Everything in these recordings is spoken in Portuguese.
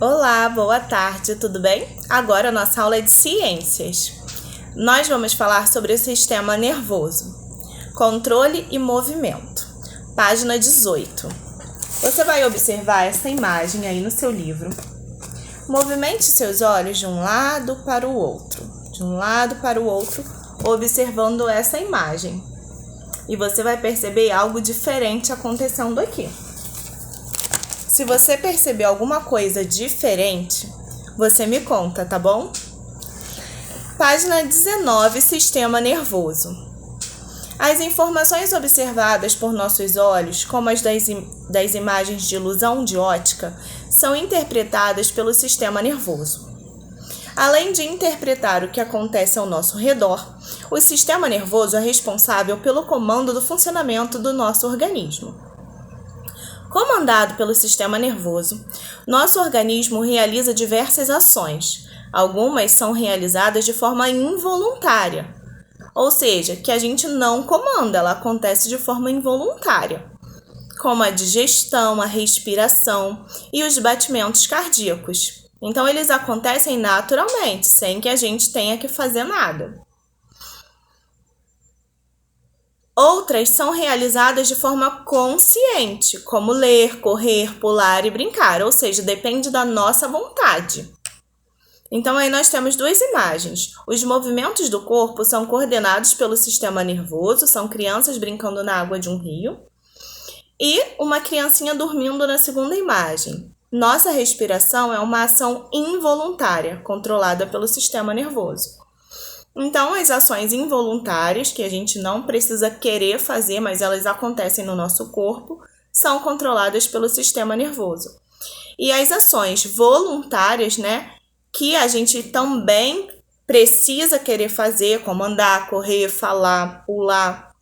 Olá, boa tarde, tudo bem? Agora a nossa aula é de ciências. Nós vamos falar sobre o sistema nervoso, controle e movimento. Página 18. Você vai observar essa imagem aí no seu livro. Movimente seus olhos de um lado para o outro, observando essa imagem. E você vai perceber algo diferente acontecendo aqui. Se você perceber alguma coisa diferente, você me conta, tá bom? Página 19, sistema nervoso. As informações observadas por nossos olhos, como as das imagens de ilusão de ótica, são interpretadas pelo sistema nervoso. Além de interpretar o que acontece ao nosso redor, o sistema nervoso é responsável pelo comando do funcionamento do nosso organismo. Comandado pelo sistema nervoso, nosso organismo realiza diversas ações. Algumas são realizadas de forma involuntária, ou seja, que a gente não comanda, ela acontece de forma involuntária, como a digestão, a respiração e os batimentos cardíacos. Então, eles acontecem naturalmente, sem que a gente tenha que fazer nada. Outras são realizadas de forma consciente, como ler, correr, pular e brincar, ou seja, depende da nossa vontade. Então, aí nós temos duas imagens. Os movimentos do corpo são coordenados pelo sistema nervoso, são crianças brincando na água de um rio, e uma criancinha dormindo na segunda imagem. Nossa respiração é uma ação involuntária, controlada pelo sistema nervoso. Então, as ações involuntárias, que a gente não precisa querer fazer, mas elas acontecem no nosso corpo, são controladas pelo sistema nervoso. E as ações voluntárias, que a gente também precisa querer fazer, como andar, correr, falar, pular,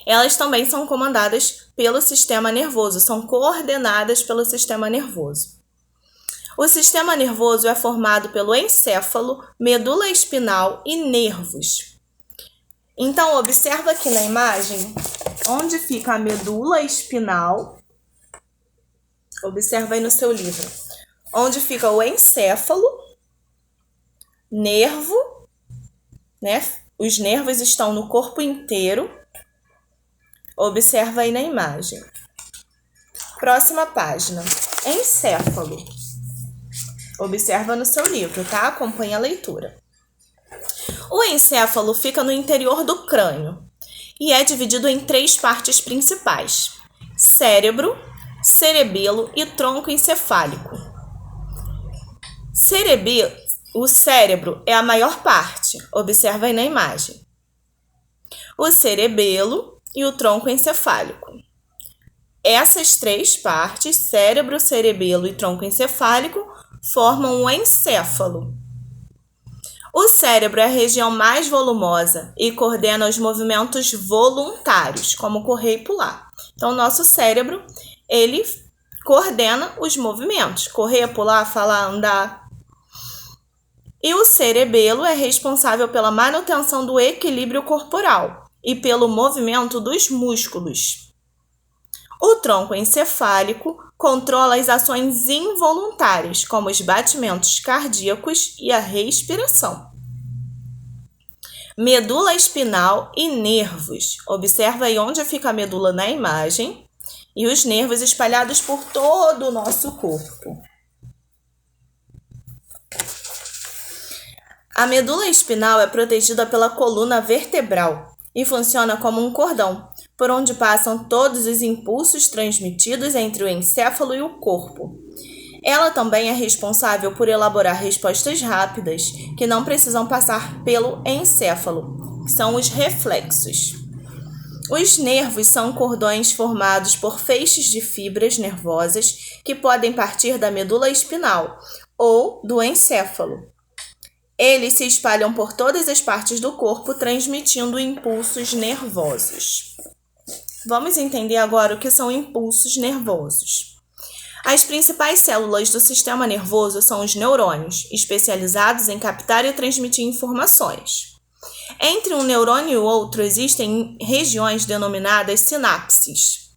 elas também são comandadas pelo sistema nervoso, são coordenadas pelo sistema nervoso. O sistema nervoso é formado pelo encéfalo, medula espinal e nervos. Então, observa aqui na imagem onde fica a medula espinal. Observa aí no seu livro. Onde fica o encéfalo, nervo, Os nervos estão no corpo inteiro. Observa aí na imagem. Próxima página. Encéfalo. Observa no seu livro, tá? Acompanha a leitura. O encéfalo fica no interior do crânio e é dividido em três partes principais: cérebro, cerebelo e tronco encefálico. O cérebro é a maior parte, observa aí na imagem. O cerebelo e o tronco encefálico. Essas três partes, cérebro, cerebelo e tronco encefálico, formam um encéfalo. O cérebro é a região mais volumosa e coordena os movimentos voluntários, como correr e pular. Então, o nosso cérebro, ele coordena os movimentos, correr, pular, falar, andar. E o cerebelo é responsável pela manutenção do equilíbrio corporal e pelo movimento dos músculos. O tronco encefálico controla as ações involuntárias, como os batimentos cardíacos e a respiração. Medula espinal e nervos. Observa aí onde fica a medula na imagem e os nervos espalhados por todo o nosso corpo. A medula espinal é protegida pela coluna vertebral e funciona como um cordão, por onde passam todos os impulsos transmitidos entre o encéfalo e o corpo. Ela também é responsável por elaborar respostas rápidas, que não precisam passar pelo encéfalo, que são os reflexos. Os nervos são cordões formados por feixes de fibras nervosas que podem partir da medula espinal ou do encéfalo. Eles se espalham por todas as partes do corpo, transmitindo impulsos nervosos. Vamos entender agora o que são impulsos nervosos. As principais células do sistema nervoso são os neurônios, especializados em captar e transmitir informações. Entre um neurônio e outro existem regiões denominadas sinapses.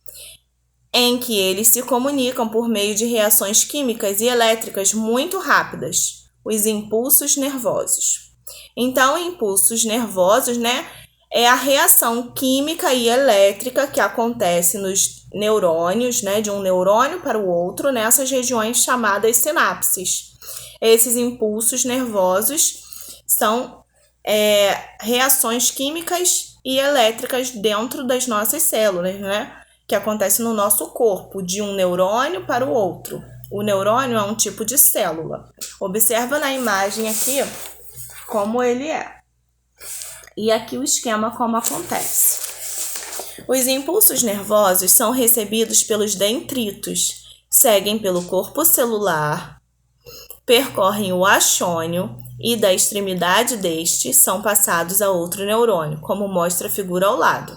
em que eles se comunicam por meio de reações químicas e elétricas muito rápidas, os impulsos nervosos. Então, impulsos nervosos, né, é a reação química e elétrica que acontece nos neurônios, né, de um neurônio para o outro, nessas regiões chamadas sinapses. Esses impulsos nervosos são reações químicas e elétricas dentro das nossas células, né, que acontece no nosso corpo, de um neurônio para o outro. O neurônio é um tipo de célula. Observa na imagem aqui como ele é. E aqui o esquema como acontece. Os impulsos nervosos são recebidos pelos dendritos, seguem pelo corpo celular, percorrem o axônio e da extremidade deste são passados a outro neurônio, como mostra a figura ao lado.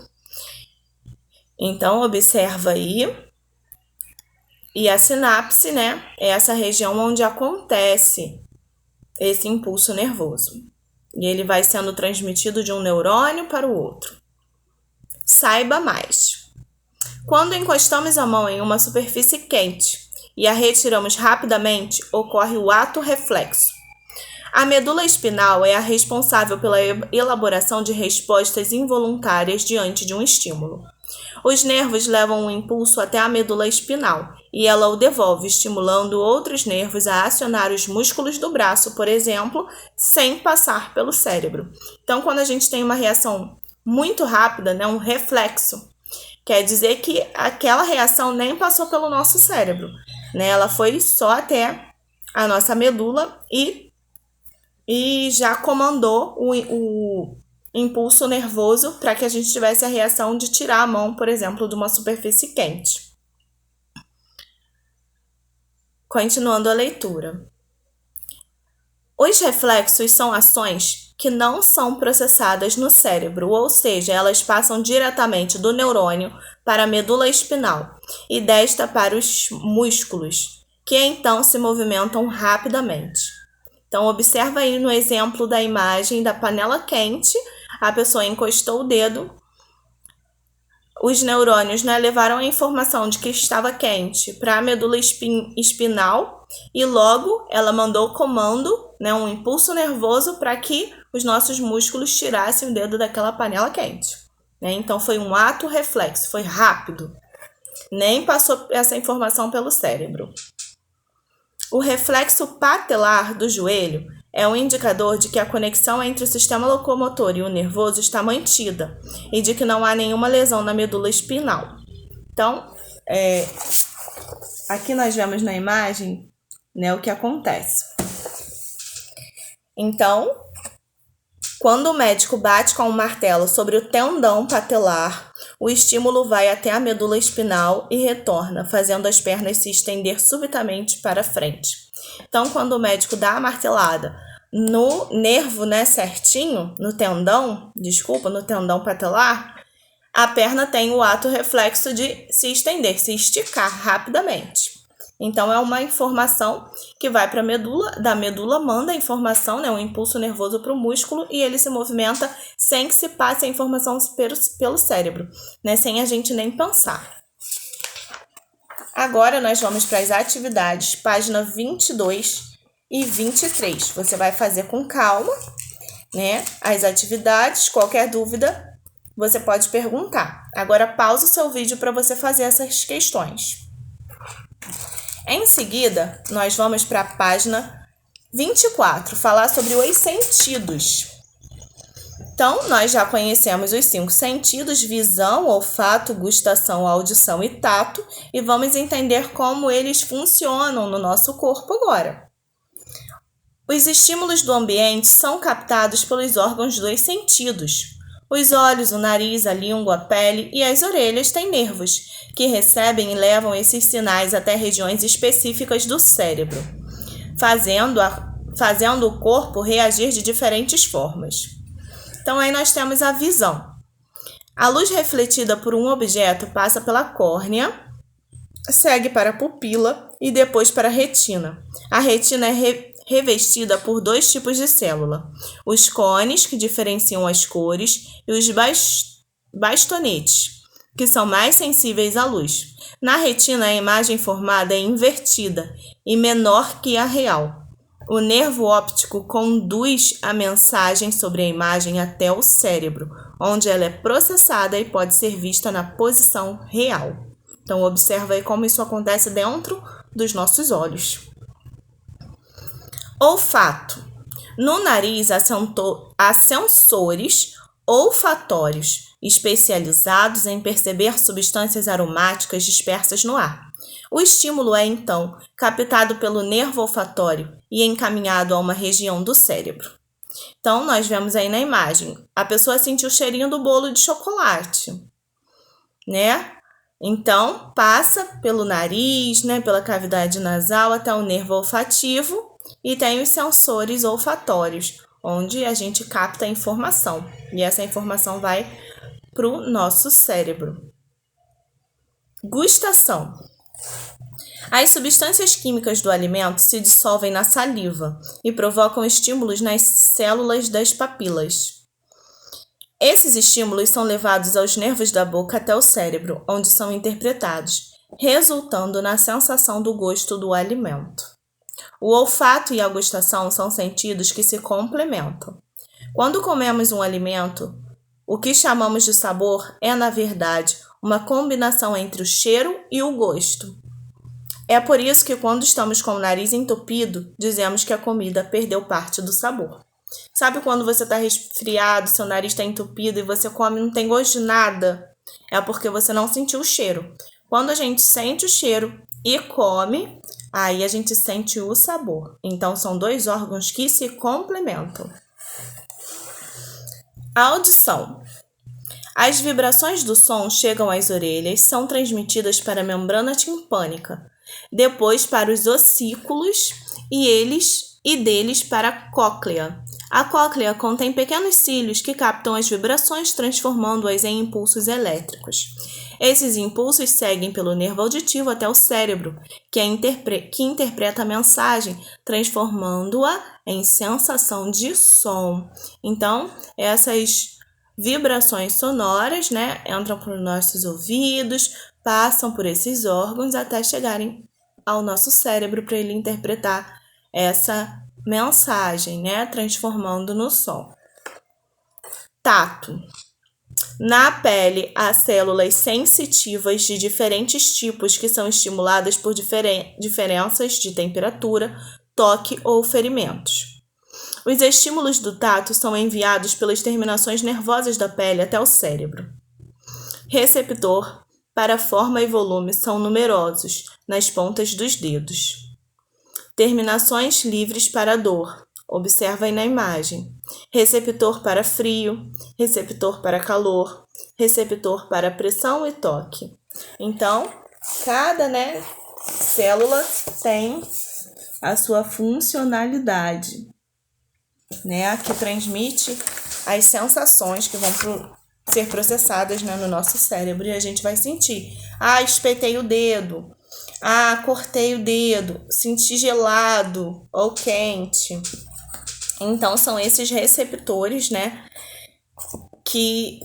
Então, observa aí. E a sinapse, né, é essa região onde acontece esse impulso nervoso. E ele vai sendo transmitido de um neurônio para o outro. Saiba mais. Quando encostamos a mão em uma superfície quente e a retiramos rapidamente, ocorre o ato reflexo. A medula espinal é a responsável pela elaboração de respostas involuntárias diante de um estímulo. Os nervos levam o impulso até a medula espinal e ela o devolve, estimulando outros nervos a acionar os músculos do braço, por exemplo, sem passar pelo cérebro. Então, quando a gente tem uma reação muito rápida, né, um reflexo, quer dizer que aquela reação nem passou pelo nosso cérebro, né? Ela foi só até a nossa medula e já comandou o impulso nervoso para que a gente tivesse a reação de tirar a mão, por exemplo, de uma superfície quente. Continuando a leitura. Os reflexos são ações que não são processadas no cérebro, ou seja, elas passam diretamente do neurônio para a medula espinal e desta para os músculos, que então se movimentam rapidamente. Então, observa aí no exemplo da imagem da panela quente, a pessoa encostou o dedo, os neurônios, né, levaram a informação de que estava quente para a medula espinal e logo ela mandou o comando, né, um impulso nervoso para que os nossos músculos tirassem o dedo daquela panela quente. Né? Então, foi um ato reflexo, foi rápido, nem passou essa informação pelo cérebro. O reflexo patelar do joelho é um indicador de que a conexão entre o sistema locomotor e o nervoso está mantida e de que não há nenhuma lesão na medula espinal. Então, aqui nós vemos na imagem, né, o que acontece. Então, quando o médico bate com um martelo sobre o tendão patelar, o estímulo vai até a medula espinal e retorna, fazendo as pernas se estender subitamente para frente. Então, quando o médico dá a martelada no nervo, né, certinho, no tendão patelar, a perna tem o ato reflexo de se estender, se esticar rapidamente. Então, é uma informação que vai para a medula, da medula manda a informação, né, um impulso nervoso para o músculo e ele se movimenta sem que se passe a informação pelo cérebro, né, sem a gente nem pensar. Agora, nós vamos para as atividades, página 22 e 23. Você vai fazer com calma, né, as atividades, qualquer dúvida, você pode perguntar. Agora, pausa o seu vídeo para você fazer essas questões. Em seguida, nós vamos para a página 24, falar sobre os sentidos. Então, nós já conhecemos os 5 sentidos, visão, olfato, gustação, audição e tato, e vamos entender como eles funcionam no nosso corpo agora. Os estímulos do ambiente são captados pelos órgãos dos sentidos. Os olhos, o nariz, a língua, a pele e as orelhas têm nervos, que recebem e levam esses sinais até regiões específicas do cérebro, fazendo o corpo reagir de diferentes formas. Então, aí nós temos a visão. A luz refletida por um objeto passa pela córnea, segue para a pupila e depois para a retina. A retina é revestida por 2 tipos de célula, os cones, que diferenciam as cores, e os bastonetes, que são mais sensíveis à luz. Na retina, a imagem formada é invertida e menor que a real. O nervo óptico conduz a mensagem sobre a imagem até o cérebro, onde ela é processada e pode ser vista na posição real. Então, observa aí como isso acontece dentro dos nossos olhos. Olfato. No nariz, há sensores olfatórios especializados em perceber substâncias aromáticas dispersas no ar. O estímulo é, então, captado pelo nervo olfatório e encaminhado a uma região do cérebro. Então, nós vemos aí na imagem, a pessoa sentiu o cheirinho do bolo de chocolate, né? Então, passa pelo nariz, né, pela cavidade nasal até o nervo olfativo e tem os sensores olfatórios, onde a gente capta a informação. E essa informação vai para o nosso cérebro. Gustação. As substâncias químicas do alimento se dissolvem na saliva e provocam estímulos nas células das papilas. Esses estímulos são levados aos nervos da boca até o cérebro, onde são interpretados, resultando na sensação do gosto do alimento. O olfato e a gustação são sentidos que se complementam. Quando comemos um alimento, o que chamamos de sabor é, na verdade, uma combinação entre o cheiro e o gosto. É por isso que quando estamos com o nariz entupido, dizemos que a comida perdeu parte do sabor. Sabe quando você está resfriado, seu nariz está entupido e você come e não tem gosto de nada? É porque você não sentiu o cheiro. Quando a gente sente o cheiro e come, aí a gente sente o sabor. Então, são dois órgãos que se complementam. A audição. As vibrações do som chegam às orelhas, são transmitidas para a membrana timpânica, depois para os ossículos e deles para a cóclea. A cóclea contém pequenos cílios que captam as vibrações, transformando-as em impulsos elétricos. Esses impulsos seguem pelo nervo auditivo até o cérebro, que interpreta a mensagem, transformando-a em sensação de som. Então, essas vibrações sonoras, né, entram por nossos ouvidos, passam por esses órgãos até chegarem ao nosso cérebro para ele interpretar essa mensagem, né, transformando no som. Tato. Na pele, há células sensitivas de diferentes tipos que são estimuladas por diferenças de temperatura, toque ou ferimentos. Os estímulos do tato são enviados pelas terminações nervosas da pele até o cérebro. Receptor para forma e volume são numerosos nas pontas dos dedos. Terminações livres para dor. Observa aí na imagem. Receptor para frio, receptor para calor, receptor para pressão e toque. Então, cada, célula tem a sua funcionalidade, que transmite as sensações que vão ser processadas, no nosso cérebro e a gente vai sentir. Espetei o dedo. Cortei o dedo. Senti gelado ou quente. Então, são esses receptores, que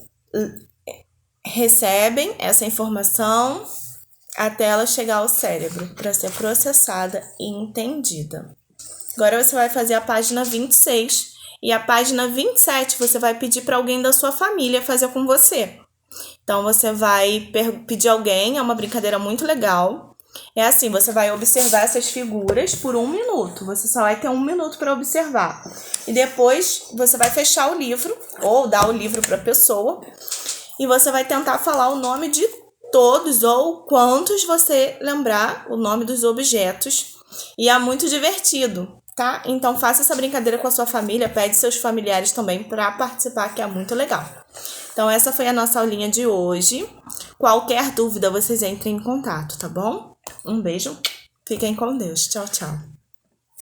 recebem essa informação até ela chegar ao cérebro para ser processada e entendida. Agora você vai fazer a página 26 e a página 27 você vai pedir para alguém da sua família fazer com você. Então, você vai pedir alguém, é uma brincadeira muito legal. É assim, você vai observar essas figuras por 1 minuto. Você só vai ter 1 minuto para observar. E depois você vai fechar o livro ou dar o livro para a pessoa. E você vai tentar falar o nome de todos ou quantos você lembrar o nome dos objetos. E é muito divertido, tá? Então faça essa brincadeira com a sua família. Pede seus familiares também para participar, que é muito legal. Então essa foi a nossa aulinha de hoje. Qualquer dúvida, vocês entrem em contato, tá bom? Um beijo, fiquem com Deus. Tchau, tchau.